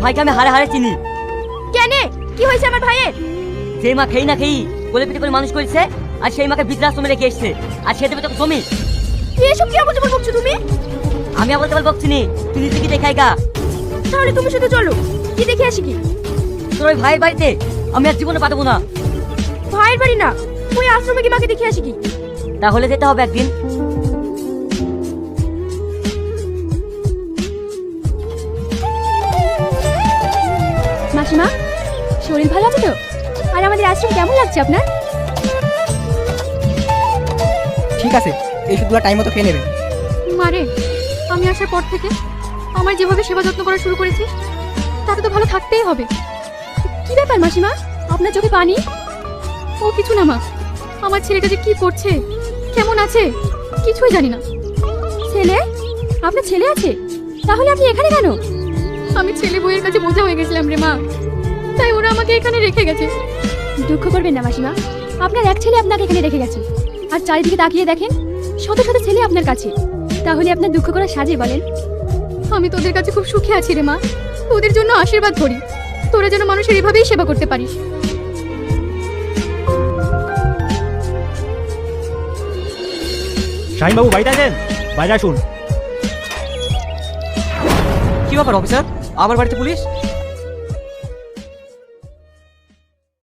ভাইকে আমি হারে হারে চিনি। কেন, কি হয়েছে আমার ভাইয়ের? যে মা খেই না খেই কোলে পিঠে করে মানুষ করেছে, আর সেই মাকে বৃদ্ধাশ্রমে রেখে এসছে, আর সে দেবে তোকে জমি। এসব কি আবল বকছো তুমি? আমি আবল তাবল বকছি নি, তুই নিজে কি দেখাই গা। তাহলে তুমি শুধু চলো, কি দেখে আসি কি। তোর ওই ভাইয়ের বাড়িতে আমি আর জীবনে পাঠাবো না। ভাইয়ের বাড়ি না, ওই আশ্রমে কি মাকে দেখে আসি কি। তাহলে যেতে হবে একদিন। মাসিমা, শরীর ভালো আছে তো? আর আমাদের আশ্রম কেমন লাগছে আপনার? ঠিক আছে, এই ওষুধগুলো টাইম মতো খেয়ে নেবেন। মারে, আমি আসার পর থেকে আমার যেভাবে সেবা যত্ন করা শুরু করেছি, তাতে তো ভালো থাকতেই হবে। কি ব্যাপার মাসিমা, আপনার চোখে পানি? ও কিছু না মা, আমার ছেলেটা যে কি করছে, কেমন আছে, কিছুই জানি না। ছেলে? আপনার ছেলে আছে? তাহলে আপনি এখানে কেন? আমি ছেলে বউয়ের কাছে বোঝা হয়ে গেছিলাম রে মা, তাই ওরা আমাকে এখানে রেখে গেছে। দুঃখ করবেন না মাসিমা, আপনার এক ছেলে আপনাকে এখানে রেখে গেছে, আর চারিদিকে তাকিয়ে দেখেন শত শত ছেলে আপনার কাছে। তাহলে আপনার দুঃখ করা সাজে বলেন? আমি তোদের কাছে খুব সুখে আছি রে মা, তোদের জন্য আশীর্বাদ করি, তোরা যেন মানুষের এভাবেই সেবা করতে পারিস। শাহিনবাবু বাড়িতে আছেন? বাইরে আসুন। কি ব্যাপার অফিসার, আমার বাড়িতে পুলিশ?